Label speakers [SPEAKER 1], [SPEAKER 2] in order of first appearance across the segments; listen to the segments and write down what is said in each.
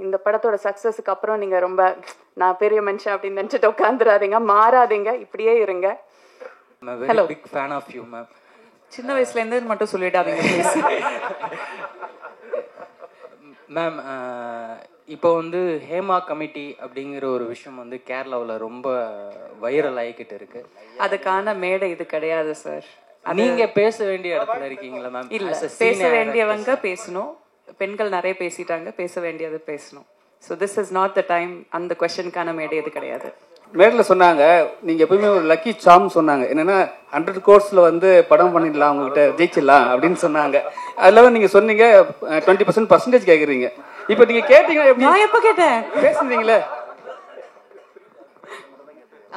[SPEAKER 1] இந்த படத்தோட சக்ஸஸுக்கு அப்புறம் நீங்கள் ரொம்ப நான் பெரிய மனுஷன் அப்படின்னு நினச்சிட்டு உட்காந்துடாதீங்க, மாறாதீங்க, இப்படியே இருங்க.
[SPEAKER 2] Hello, big fan of you ma'am.
[SPEAKER 3] சின்ன வயசுலேருந்து மட்டும் சொல்லிடாதீங்க
[SPEAKER 2] மேம். இப்போ வந்து ஹேமா கமிட்டி அப்படிங்கிற ஒரு விஷயம் வந்து கேரளாவில் ரொம்ப வைரல் ஆகிக்கிட்டு இருக்கு.
[SPEAKER 3] அதுக்கான மேடை இது கிடையாது சார்.
[SPEAKER 2] நீங்க பேச வேண்டிய இடத்துல இருக்கீங்களா மேம்?
[SPEAKER 3] இல்ல, பேச வேண்டியவங்க பேசணும். பெண்கள் நிறைய பேசிட்டாங்க, பேச வேண்டியது பேசணும். So this is not the time. அந்த கொஸ்டினுக்கான மேடை இது கிடையாது.
[SPEAKER 4] மேடையில் சொன்னாங்க, நீங்கள் எப்பவுமே ஒரு லக்கி சாம் சொன்னாங்க. என்னன்னா 100 crores வந்து படம் பண்ணிடலாம், உங்ககிட்ட ஜெயிச்சிடலாம் அப்படின்னு சொன்னாங்க. அதில் நீங்கள் சொன்னீங்க 20% கேட்குறீங்க. இப்போ நீங்கள் கேட்டீங்க,
[SPEAKER 3] நான் எப்போ கேட்டேன்?
[SPEAKER 4] பேசுனீங்களே,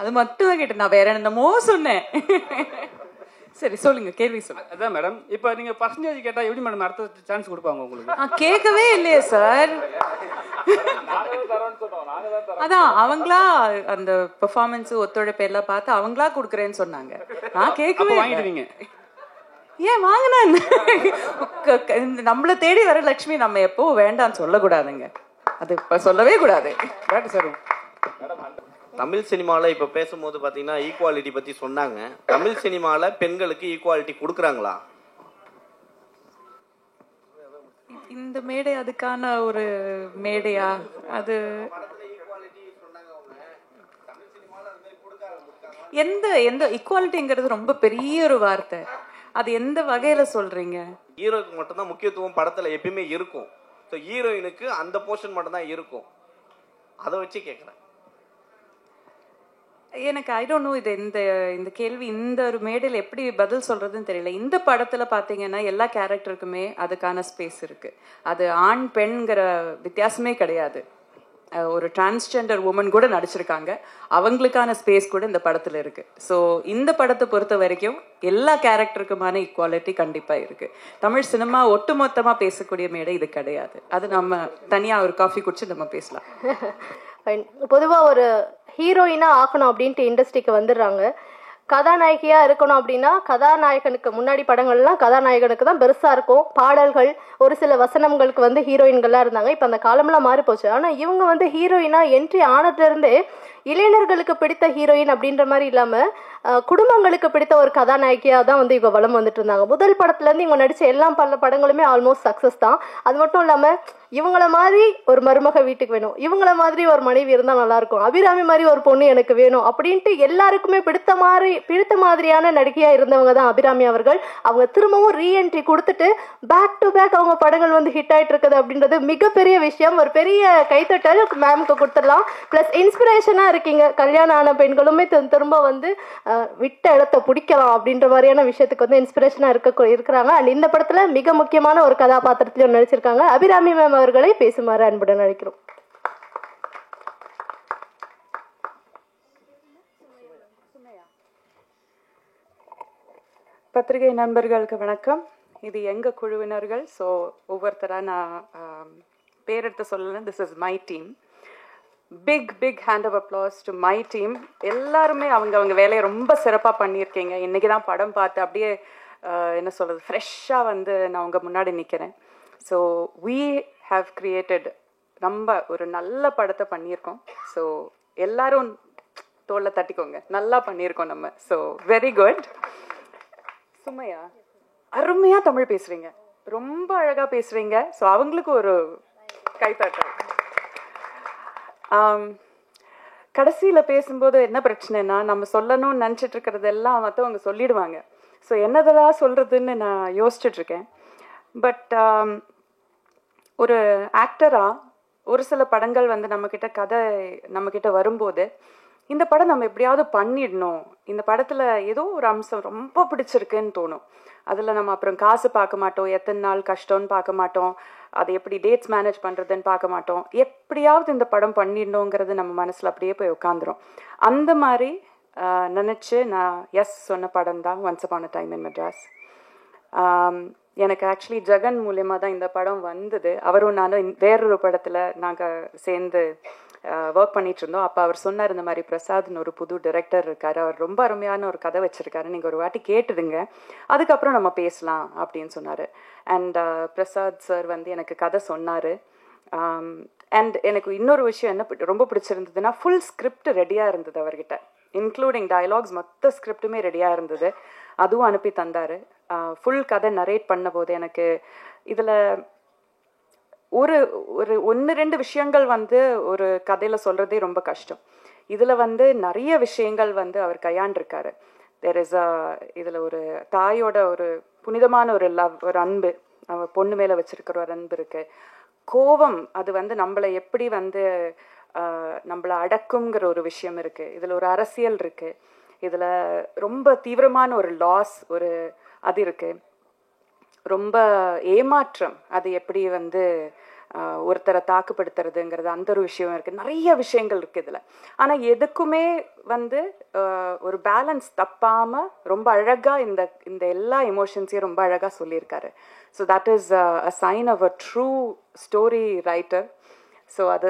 [SPEAKER 3] அது மட்டும் தான் கேட்டேன், நான் வேற என்னமோ சொன்னேன். சரி சொல்லுங்க, கேள்வி சொல்லுங்க.
[SPEAKER 4] அதான் மேடம், இப்போ நீங்கள் பர்சன்டேஜ் கேட்டால் எப்படி மேடம் அடுத்த சான்ஸ் கொடுப்பாங்க உங்களுக்கு?
[SPEAKER 3] நான் கேட்கவே இல்லையே சார். அதான் அவங்களா அந்த பெர்ஃபார்மன்ஸ் ஒத்துழைப்பு எல்லாம் பார்த்து அவங்களா கொடுக்குறேன்னு சொன்னாங்க. நான் கேட்கவே
[SPEAKER 4] வாங்கிடுவீங்க.
[SPEAKER 3] ஏன் வாங்கினேன்? நம்மளை தேடி வர லட்சுமி நம்ம எப்போ வேண்டான்னு சொல்லக்கூடாதுங்க. அது இப்போ சொல்லவே கூடாது.
[SPEAKER 4] சார்,
[SPEAKER 5] தமிழ் சினிமாவில் இப்போ பேசும்போது பார்த்தீங்கன்னா ஈக்குவாலிட்டி பற்றி சொன்னாங்க. தமிழ் சினிமாவில் பெண்களுக்கு ஈக்குவாலிட்டி கொடுக்குறாங்களா?
[SPEAKER 3] இந்த மேடை அதுக்கான ஒரு மேடையா? அது எந்த எந்த ஈக்குவாலிட்டிங்கிறது ரொம்ப பெரிய ஒரு வார்த்தை. அது எந்த வகையில சொல்றீங்க?
[SPEAKER 5] ஹீரோக்கு மட்டும்தான் முக்கியத்துவம் படத்தில் எப்பயுமே இருக்கும். ஸோ ஹீரோயினுக்கு அந்த போர்ஷன் மட்டும்தான் இருக்கும். அதை வச்சு கேட்குறேன்.
[SPEAKER 3] எனக்கு ஐ டோன்ட் நோ, இது இந்த கேள்வி இந்த ஒரு மேடையில் எப்படி பதில் சொல்றதுன்னு தெரியல. இந்த படத்துல பாத்தீங்கன்னா எல்லா கேரக்டருக்குமே அதுக்கான ஸ்பேஸ் இருக்கு. அது ஆண் பெண்ங்கிற வித்தியாசமே கிடையாது. ஒரு டிரான்ஸ்ஜெண்டர் உமன் கூட நடிச்சிருக்காங்க, அவங்களுக்கான ஸ்பேஸ் கூட இந்த படத்துல இருக்கு. ஸோ இந்த படத்தை பொறுத்த வரைக்கும் எல்லா கேரக்டருக்குமான ஈக்குவாலிட்டி கண்டிப்பா இருக்கு. தமிழ் சினிமா ஒட்டுமொத்தமா பேசக்கூடிய மேடை இது கிடையாது. அது நம்ம தனியா ஒரு காஃபி குடிச்சு நம்ம பேசலாம்.
[SPEAKER 6] பொதுவாக ஒரு ஹீரோயினா ஆக்கணும் அப்படின்ட்டு இண்டஸ்ட்ரிக்கு வந்துடுறாங்க. கதாநாயகியா இருக்கணும் அப்படின்னா கதாநாயகனுக்கு முன்னாடி படங்கள்லாம் கதாநாயகனுக்கு தான் பெருசா இருக்கும். பாடல்கள், ஒரு சில வசனங்களுக்கு வந்து ஹீரோயின்கள்லாம் இருந்தாங்க. இப்போ அந்த காலம்லாம் மாறி போச்சு. ஆனால் இவங்க வந்து ஹீரோயினா என்ட்ரி ஆனதுல இருந்தே இளைஞர்களுக்கு பிடித்த ஹீரோயின் அப்படின்ற மாதிரி இல்லாம குடும்பங்களுக்கு பிடித்த ஒரு கதாநாயகியா தான் வந்து இவங்க வலம் வந்துட்டு இருந்தாங்க. முதல் படத்துல இருந்து இவங்க நடிச்ச எல்லா படங்களுமே ஆல்மோஸ்ட் சக்சஸ் தான். அது மட்டும் இல்லாம இவங்கள மாதிரி ஒரு மருமக வீட்டுக்கு வேணும், இவங்கள மாதிரி ஒரு மனைவி இருந்தா நல்லா இருக்கும், அபிராமி மாதிரி ஒரு பொண்ணு எனக்கு வேணும் அப்படின்ட்டு எல்லாருக்குமே பிடித்த மாதிரியான நடிகையா இருந்தவங்க தான் அபிராமி அவர்கள். அவங்க திரும்பவும் ரீஎன்ட்ரி கொடுத்துட்டு பேக் டு பேக் அவங்க படங்கள் வந்து ஹிட் ஆயிட்டு இருக்குது அப்படின்றது மிகப்பெரிய விஷயம். ஒரு பெரிய கைத்தட்டல் மேம்க்கு கொடுத்துடலாம். பிளஸ் இன்ஸ்பிரேஷனா இருக்கீங்க. கல்யாணம் ஆன பெண்களுமே திரும்ப வந்து விட்ட இடத்தை பிடிக்கலாம் அப்படின்ற மாதிரியான விஷயத்துக்கு வந்து இன்ஸ்பிரேஷனா இருக்கிறாங்க. அண்ட் இந்த படத்துல மிக முக்கியமான ஒரு கதாபாத்திரத்திலும் நடிச்சிருக்காங்க. அபிராமி மேம் அவர்களை பேசுமாறு அன்புடன் அழைக்கிறோம்.
[SPEAKER 1] பத்திரிகை நண்பர்களுக்கு வணக்கம். இது எங்க குழுவினர்கள். ஸோ ஒவ்வொருத்தரா நான் பேரெடுத்து சொல்லலாம். This is my team. Big hand of applause to my team. எல்லாருமே அவங்க வேலையை ரொம்ப சிறப்பாக பண்ணியிருக்கீங்க. இன்றைக்கி தான் படம் பார்த்து அப்படியே என்ன சொல்கிறது, ஃப்ரெஷ்ஷாக வந்து நான் உங்கள் முன்னாடி நிற்கிறேன். ஸோ we have created ரொம்ப ஒரு நல்ல படத்தை பண்ணியிருக்கோம். ஸோ எல்லாரும் தோளில் தட்டிக்கோங்க, நல்லா பண்ணியிருக்கோம் நம்ம. So very good. சுமையா, அருமையாக தமிழ் பேசுகிறீங்க, ரொம்ப அழகாக பேசுகிறீங்க. ஸோ அவங்களுக்கு ஒரு கைத்தட்டல். கடைசியில் பேசும்போது என்ன பிரச்சனைனா, நம்ம சொல்லணும்னு நினச்சிட்டு இருக்கிறதெல்லாம் மற்றவங்க சொல்லிடுவாங்க. ஸோ என்னதெல்லாம் சொல்கிறதுன்னு நான் யோசிச்சுட்ருக்கேன். பட் ஒரு ஆக்டராக ஒரு சில படங்கள் வந்து நம்மக்கிட்ட வரும்போது இந்த படம் நம்ம எப்படியாவது பண்ணிடணும், இந்த படத்தில் ஏதோ ஒரு அம்சம் ரொம்ப பிடிச்சிருக்குன்னு தோணும். அதில் நம்ம அப்புறம் காசு பார்க்க மாட்டோம், எத்தனை நாள் கஷ்டம்னு பார்க்க மாட்டோம், அதை எப்படி டேட்ஸ் மேனேஜ் பண்ணுறதுன்னு பார்க்க மாட்டோம். எப்படியாவது இந்த படம் பண்ணிடணுங்கிறது நம்ம மனசில் அப்படியே போய் உட்காந்துரும். அந்த மாதிரி நினச்சி நான் எஸ் சொன்ன படம் தான் once upon a time in Madras. எனக்கு ஆக்சுவலி ஜெகன் மூலியமாக தான் இந்த படம் வந்தது. அவரும் நானும் வேறொரு படத்தில் நாங்கள் சேர்ந்து ஒர்க் பண்ணிட்டு இருந்தோம். அப்போ அவர் சொன்னார், இந்த மாதிரி பிரசாத்னு ஒரு புது டைரக்டர் இருக்கார், அவர் ரொம்ப அருமையான ஒரு கதை வச்சுருக்காரு, நீங்கள் ஒரு வாட்டி கேட்டுடுங்க, அதுக்கப்புறம் நம்ம பேசலாம் அப்படின்னு சொன்னார். அண்ட் பிரசாத் சார் வந்து எனக்கு கதை சொன்னார். அண்ட் எனக்கு இன்னொரு விஷயம் என்ன ரொம்ப பிடிச்சிருந்ததுன்னா ஃபுல் ஸ்கிரிப்ட் ரெடியாக இருந்தது அவர்கிட்ட, இன்க்ளூடிங் டயலாக்ஸ் மொத்த ஸ்கிரிப்டுமே ரெடியாக இருந்தது. அதுவும் அனுப்பி தந்தார். ஃபுல் கதை நரேட் பண்ண போது எனக்கு இதில் ஒரு ஒரு 1-2 விஷயங்கள் வந்து ஒரு கதையில் சொல்கிறதே ரொம்ப கஷ்டம். இதில் வந்து நிறைய விஷயங்கள் வந்து அவர் கையாண்டிருக்காரு. தேர் இஸ் இதில் ஒரு தாயோட ஒரு புனிதமான ஒரு லவ், ஒரு அன்பு, அவன் பொண்ணு மேலே வச்சிருக்கிற ஒரு அன்பு இருக்குது. கோபம், அது வந்து நம்மளை எப்படி வந்து நம்மளை அடக்குங்கிற ஒரு விஷயம் இருக்குது. இதில் ஒரு அரசியல் இருக்குது. இதில் ரொம்ப தீவிரமான ஒரு லாஸ் ஒரு அது இருக்குது. ரொம்ப ஏமாற்றம், அது எப்படி வந்து ஒருத்தரை தாக்குப்படுத்துறதுங்கிறது அந்த ஒரு விஷயம் இருக்குது. நிறைய விஷயங்கள் இருக்குது இதில். ஆனால் எதுக்குமே வந்து ஒரு பேலன்ஸ் தப்பாமல் ரொம்ப அழகாக இந்த இந்த எல்லா எமோஷன்ஸையும் ரொம்ப அழகாக சொல்லியிருக்காரு. So that is a sign of a true story writer. ஸோ அது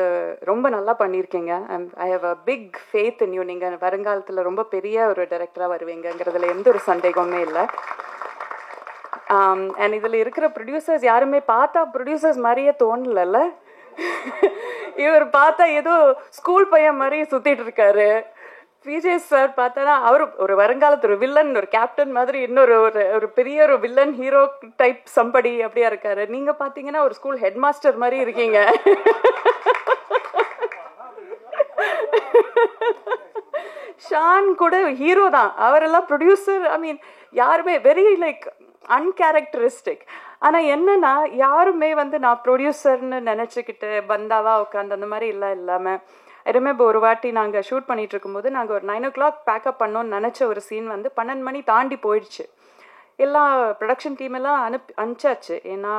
[SPEAKER 1] ரொம்ப நல்லா பண்ணியிருக்கீங்க. I have a big faith in you. நீங்கள் வருங்காலத்தில் ரொம்ப பெரிய ஒரு டைரக்டராக வருவீங்கிறதுல எந்த ஒரு சந்தேகமே இல்லை. அண்ட் இதில் இருக்கிற ப்ரொடியூசர்ஸ் யாருமே பார்த்தா ப்ரொடியூசர்ஸ் மாதிரியே தோணலல்ல. இவர் பார்த்தா ஏதோ ஸ்கூல் பையன் மாதிரி சுற்றிட்டு இருக்காரு. விஜய் சார் பார்த்தானா அவர் ஒரு வருங்காலத்து ஒரு வில்லன், ஒரு கேப்டன் மாதிரி, இன்னொரு ஒரு பெரிய ஒரு வில்லன் ஹீரோ டைப் சம்படி அப்படியா இருக்காரு. நீங்கள் பார்த்தீங்கன்னா ஒரு ஸ்கூல் ஹெட் மாஸ்டர் மாதிரி இருக்கீங்க. ஷான் கூட ஹீரோ தான், அவரெல்லாம் ப்ரொடியூசர். ஐ மீன் யாருமே வெரி லைக் அன்கேரக்டரிஸ்டிக். ஆனால் என்னன்னா யாருமே வந்து நான் ப்ரொடியூசர்னு நினச்சிக்கிட்டு பந்தாவா உட்காந்து அந்த மாதிரி இல்லாமல் ஐ ரிமெம்பர் ஒரு வாட்டி நாங்கள் ஷூட் பண்ணிட்டு இருக்கும்போது நாங்கள் ஒரு 9 o'clock பேக்கப் பண்ணோன்னு நினச்ச ஒரு சீன் வந்து 12 மணி தாண்டி போயிடுச்சு. எல்லா ப்ரொடக்ஷன் டீம் எல்லாம் அனுப்பிச்சாச்சு, ஏன்னா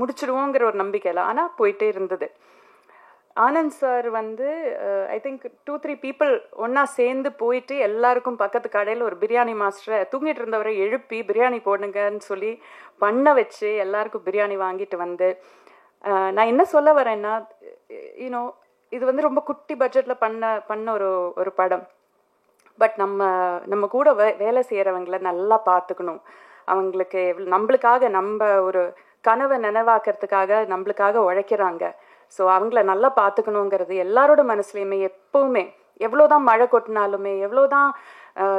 [SPEAKER 1] முடிச்சிடுவோங்கிற ஒரு நம்பிக்கையில். ஆனால் போயிட்டே இருந்தது. ஆனந்த் சார் வந்து ஐ திங்க் 2-3 பீப்புள் ஒன்றா சேர்ந்து போயிட்டு எல்லாருக்கும் பக்கத்து கடையில் ஒரு பிரியாணி மாஸ்டரை தூங்கிட்டு இருந்தவரை எழுப்பி பிரியாணி போடுங்கன்னு சொல்லி பண்ண வச்சு எல்லாருக்கும் பிரியாணி வாங்கிட்டு வந்து, நான் என்ன சொல்ல வரேன்னா, யூனோ இது வந்து ரொம்ப குட்டி பட்ஜெட்டில் பண்ண ஒரு படம். பட் நம்ம கூட வேலை செய்கிறவங்களை நல்லா பார்த்துக்கணும். அவங்களுக்கு நம்மளுக்காக நம்ம ஒரு கனவை நினைவாக்கிறதுக்காக நம்மளுக்காக உழைக்கிறாங்க. ஸோ அவங்கள நல்லா பார்த்துக்கணுங்கிறது எல்லாரோட மனசுலையுமே எப்போவுமே. எவ்வளோதான் மழை கொட்டினாலுமே, எவ்வளோதான்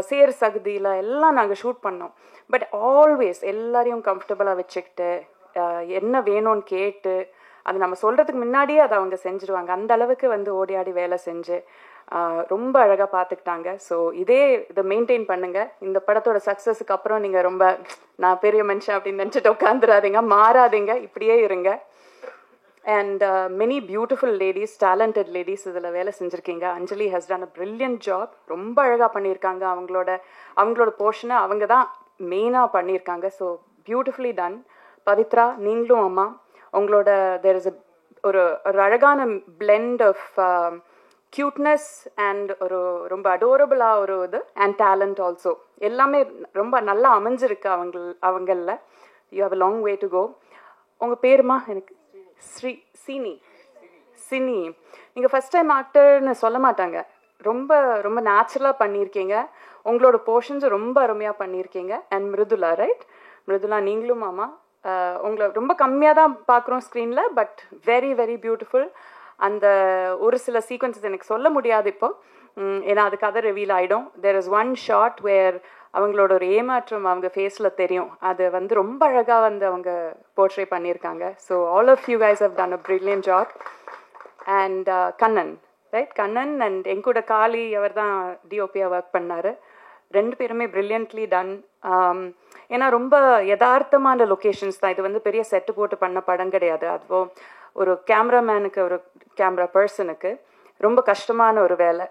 [SPEAKER 1] சேர் சகுதியில் எல்லாம் நாங்கள் ஷூட் பண்ணோம். பட் ஆல்வேஸ் எல்லாரையும் கம்ஃபர்டபுளாக வச்சுக்கிட்டு என்ன வேணும்னு கேட்டு அது நம்ம சொல்கிறதுக்கு முன்னாடியே அதை அவங்க செஞ்சுருவாங்க. அந்த அளவுக்கு வந்து ஓடி ஆடி வேலை செஞ்சு ரொம்ப அழகாக பார்த்துக்கிட்டாங்க. ஸோ இதை மெயின்டைன் பண்ணுங்கள். இந்த படத்தோட சக்ஸஸுக்கு அப்புறம் நீங்கள் ரொம்ப நான் பெரிய மனுஷன் அப்படின்னு நினச்சிட்டு உட்காந்துடாதீங்க, மாறாதீங்க, இப்படியே இருங்க. And many beautiful ladies, talented ladies இதில் வேலை செஞ்சுருக்கீங்க. Anjali has done a brilliant job. ரொம்ப அழகாக பண்ணியிருக்காங்க. அவங்களோட போர்ஷனை அவங்க தான் மெயினாக பண்ணியிருக்காங்க. So beautifully done. பவித்ரா, நீங்களும் அம்மா, உங்களோட தேர் இஸ் ஒரு அழகான பிளெண்ட் ஆஃப் க்யூட்னஸ் அண்ட் ஒரு ரொம்ப அடோரபிளாக ஒரு இது அண்ட் டேலண்ட் ஆல்சோ எல்லாமே ரொம்ப நல்லா அமைஞ்சிருக்கு அவங்களில். You have a long way to go. உங்கள் பேருமா? எனக்கு சினி. நீங்கள் ஃபஸ்ட் டைம் ஆக்டர்னு சொல்ல மாட்டாங்க. ரொம்ப ரொம்ப நேச்சுரலாக பண்ணியிருக்கீங்க. உங்களோட போர்ஷன்ஸ் ரொம்ப அருமையாக பண்ணியிருக்கீங்க. And Mridula, right? மிருதுலா, நீங்களும் மாமா, உங்களை ரொம்ப கம்மியாக தான் பார்க்குறோம் ஸ்க்ரீனில், பட் வெரி வெரி பியூட்டிஃபுல். அந்த ஒரு சில சீக்வன்சஸ் எனக்கு சொல்ல முடியாது இப்போ, ஏன்னா அது கதை ரிவீல் ஆகிடும். தேர் இஸ் ஒன் ஷாட் வேர் அவங்களோட ஒரு ஏமாற்றம் அவங்க ஃபேஸில் தெரியும். அது வந்து ரொம்ப அழகாக வந்து அவங்க போர்ட்ரே பண்ணியிருக்காங்க. So all of you guys have done a brilliant job. And Kannan, right? Kannan and என் கூட காளி, அவர் தான் டிஓபியாக ஒர்க் பண்ணார். 2 பேருமே பிரில்லியன்ட்லி டன். ஏன்னா ரொம்ப யதார்த்தமான லொக்கேஷன்ஸ் தான். இது வந்து பெரிய செட்டு போட்டு பண்ண படம் கிடையாது. அதுவும் ஒரு கேமராமேனுக்கு, ஒரு கேமரா பர்சனுக்கு ரொம்ப கஷ்டமான ஒரு வேலை.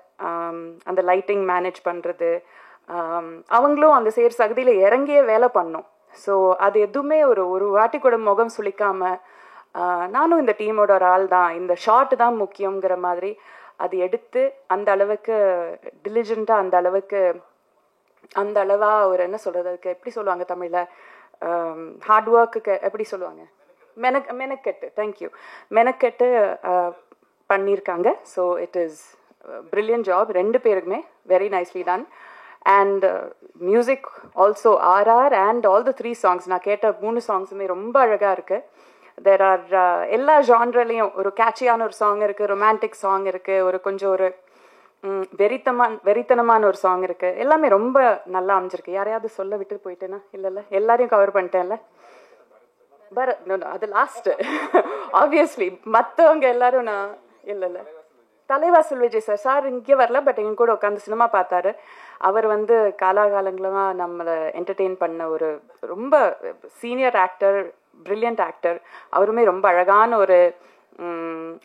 [SPEAKER 1] அந்த லைட்டிங் மேனேஜ் பண்ணுறது, அவங்களும் அந்த சேர் சகுதியில் இறங்கியே வேலை பண்ணோம். ஸோ அது எதுவுமே ஒரு வாட்டி கூட முகம் சுளிக்காமல், நானும் இந்த டீமோட ஒரு ஆள் தான், இந்த ஷார்ட் தான் முக்கியங்கிற மாதிரி அது எடுத்து அந்த அளவுக்கு டிலிஜெண்ட்டாக, அந்த அளவாக ஒரு என்ன சொல்கிறது, அதுக்கு எப்படி சொல்லுவாங்க தமிழில், ஹார்ட் ஒர்க்குக்கு எப்படி சொல்லுவாங்க, மெனக்கெட்டு, தேங்க்யூ, மெனக்கெட்டு பண்ணியிருக்காங்க. So it is brilliant job 2 பேருக்குமே. Very nicely ton. And music also RR and all the 3 songs, நான் கேட்ட 3 சாங்ஸுமே ரொம்ப அழகாக இருக்குது. தேர் ஆர் எல்லா ஜான்ரலையும் ஒரு கேட்சியான ஒரு சாங் இருக்குது, ரொமான்டிக் சாங் இருக்குது, ஒரு கொஞ்சம் ஒரு வெறித்தனமான ஒரு சாங் இருக்குது. எல்லாமே ரொம்ப நல்லா அமைஞ்சிருக்கு. யாரையாவது சொல்ல விட்டு போயிட்டேன்னா? இல்லைல்ல, எல்லாரையும் கவர் பண்ணிட்டேன்ல. அது லாஸ்ட்டு ஆப்வியஸ்லி. மற்றவங்க எல்லாரும் நான் இல்லைல்ல. தலைவாசல் விஜய் சார் இங்கே வரல, பட் எங்க கூட உட்காந்து சினிமா பார்த்தாரு. அவர் வந்து காலாகாலங்களமாக நம்மளை என்டர்டெயின் பண்ண ஒரு ரொம்ப சீனியர் ஆக்டர், பிரில்லியன்ட் ஆக்டர். அவருமே ரொம்ப அழகான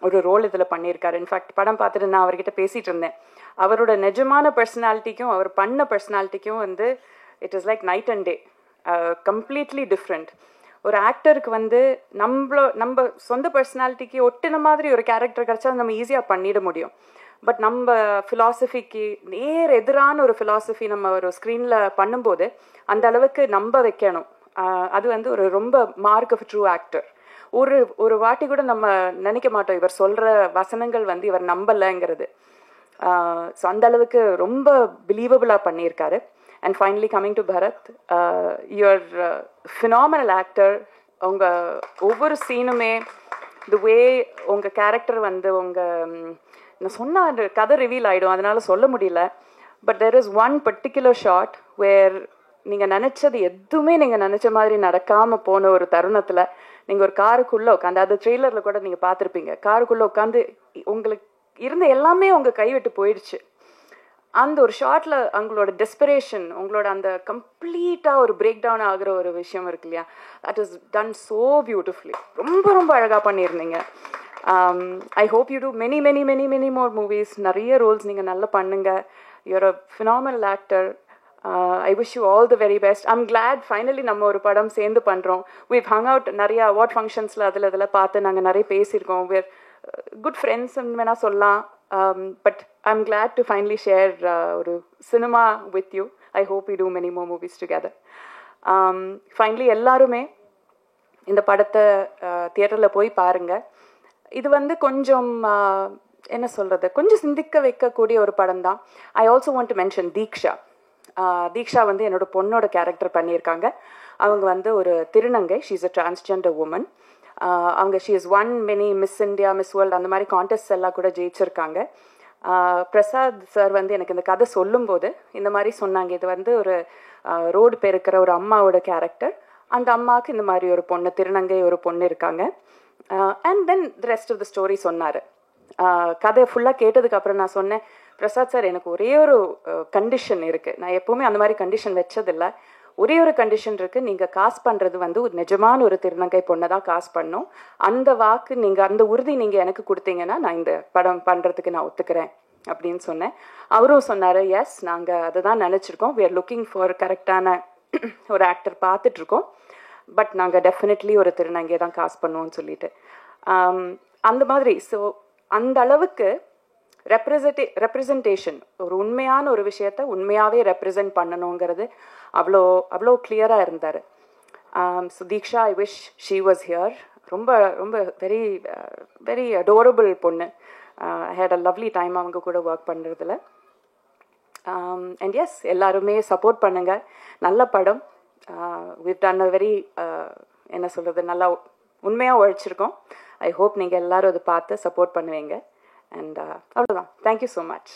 [SPEAKER 1] ஒரு ரோல் இதில் பண்ணியிருக்காரு. இன்ஃபேக்ட் படம் பார்த்துட்டு நான் அவர்கிட்ட பேசிகிட்டு இருந்தேன். அவரோட நிஜமான பர்சனாலிட்டிக்கும் அவர் பண்ண பர்சனாலிட்டிக்கும் வந்து it is like night and day, completely different. ஒரு ஆக்டருக்கு வந்து நம்ம சொந்த பர்சனாலிட்டிக்கு ஒட்டின மாதிரி ஒரு கேரக்டர் கிடச்சா நம்ம ஈஸியாக பண்ணிட முடியும். பட் நம்ம ஃபிலாசபிக்கு எதிரான ஒரு ஃபிலாசபி நம்ம ஒரு ஸ்க்ரீனில் பண்ணும்போது அந்த அளவுக்கு நம்ப வைக்கணும். அது வந்து ஒரு ரொம்ப மார்க் ஆஃப் ட்ரூ ஆக்டர். ஒரு வாட்டி கூட நம்ம நினைக்க மாட்டோம் இவர் சொல்கிற வசனங்கள் வந்து இவர் நம்பலைங்கிறது. ஸோ அந்த அளவுக்கு ரொம்ப பிலீவபிளாக பண்ணியிருக்காரு. And finally, coming to Bharat, you're a phenomenal actor. உங்கள் ஒவ்வொரு சீனுமே the way உங்கள் கேரக்டர் வந்து நான் சொன்ன அந்த கதை ரிவீல் ஆகிடும், அதனால சொல்ல முடியல. But there is one particular shot where நீங்கள் நினச்சது எதுவுமே நீங்கள் நினச்ச மாதிரி நடக்காமல் போன ஒரு தருணத்தில் நீங்கள் ஒரு காருக்குள்ளே உட்காந்து, அது ட்ரெய்லரில் கூட நீங்கள் பார்த்துருப்பீங்க, காருக்குள்ளே உட்காந்து உங்களுக்கு இருந்த எல்லாமே உங்கள் கைவிட்டு போயிடுச்சு. அந்த ஒரு ஷார்ட்ல அவங்களோட டெஸ்பரேஷன், உங்களோட அந்த கம்ப்ளீட்டாக ஒரு பிரேக் டவுன் ஆகிற ஒரு விஷயம் இருக்கு இல்லையா, that is done so beautifully. ரொம்ப ரொம்ப அழகாக பண்ணியிருந்தீங்க. I hope you do many many many many more movies. நிறைய ரோல்ஸ் நீங்கள் நல்லா பண்ணுங்க. You're a phenomenal actor. I wish you all the very best. I'm glad finally நம்ம ஒரு படம் சேர்ந்து பண்ணுறோம். வீவ் ஹங் அவுட் நிறைய அவார்ட் ஃபங்க்ஷன்ஸில் அதில் பார்த்து நாங்கள் நிறைய பேசியிருக்கோம். வேர் குட் ஃப்ரெண்ட்ஸ்ன்னு வேணால் சொல்லலாம். But I'm glad to finally share ஒரு cinema with you. I hope we do many more movies together. Finally எல்லாருமே இந்த படத்தை தியேட்டரில் போய் பாருங்க. இது வந்து கொஞ்சம் என்ன சொல்கிறது, கொஞ்சம் சிந்திக்க வைக்கக்கூடிய ஒரு படம் தான். I also want to mention Diksha. Diksha வந்து என்னோட பொண்ணோட கேரக்டர் பண்ணியிருக்காங்க. அவங்க வந்து ஒரு திருநங்கை. She is a transgender woman. அவங்க she is one many miss India, miss world அந்த மாதிரி கான்டெஸ்ட் எல்லாம் கூட ஜெயிச்சிருக்காங்க. பிரசாத் சார் வந்து எனக்கு இந்த கதை சொல்லும்போது இந்த மாதிரி சொன்னாங்க, இது வந்து ஒரு ரோடு பெருக்கிற ஒரு அம்மாவோட கேரக்டர். அந்த அம்மாவுக்கு இந்த மாதிரி ஒரு பொண்ணு, திருநங்கை ஒரு பொண்ணு இருக்காங்க. And then the rest of the story சொன்னார். கதை ஃபுல்லாக கேட்டதுக்கப்புறம் நான் சொன்னேன், பிரசாத் சார் எனக்கு ஒரே ஒரு கண்டிஷன் இருக்குது. நான் எப்போவுமே அந்த மாதிரி கண்டிஷன் வச்சதில்லை. ஒரே ஒரு கண்டிஷன் இருக்குது, நீங்கள் காசு பண்ணுறது வந்து ஒரு நிஜமான ஒரு திருநங்கை பொண்ணை தான் காசு பண்ணணும். அந்த வாக்கு நீங்கள், அந்த உறுதி நீங்கள் எனக்கு கொடுத்தீங்கன்னா நான் இந்த படம் பண்ணுறதுக்கு நான் ஒத்துக்கிறேன் அப்படின்னு சொன்னேன். அவரும் சொன்னார், எஸ் நாங்கள் அதை தான் நினச்சிருக்கோம். வி ஆர் லுக்கிங் ஃபார் கரெக்டான ஒரு ஆக்டர் பார்த்துட்ருக்கோம். பட் நாங்கள் டெஃபினெட்லி ஒரு திருநங்கையை தான் காசு பண்ணுவோம்னு சொல்லிட்டு அந்த மாதிரி. ஸோ அந்த அளவுக்கு ரெப்ரசன்டேஷன், ஒரு உண்மையான ஒரு விஷயத்த உண்மையாகவே ரெப்ரசன்ட் பண்ணணுங்கிறது அவ்வளோ அவ்வளோ கிளியராக இருந்தார். So Diksha, I wish she was here. ரொம்ப ரொம்ப வெரி வெரி அடோரபிள் பொண்ணு. ஐ ஹேட் அ லவ்லி டைம் அவங்க கூட ஒர்க் பண்ணுறதுல. அண்ட் எஸ், எல்லாருமே சப்போர்ட் பண்ணுங்கள். நல்ல படம். விவ் டன் அ வெரி என்ன சொல்கிறது, நல்லா உண்மையாக உழைச்சிருக்கோம். ஐ ஹோப் நீங்கள் எல்லோரும் அதை பார்த்து சப்போர்ட் பண்ணுவீங்க. And அவ்வளோதான். Thank you so much.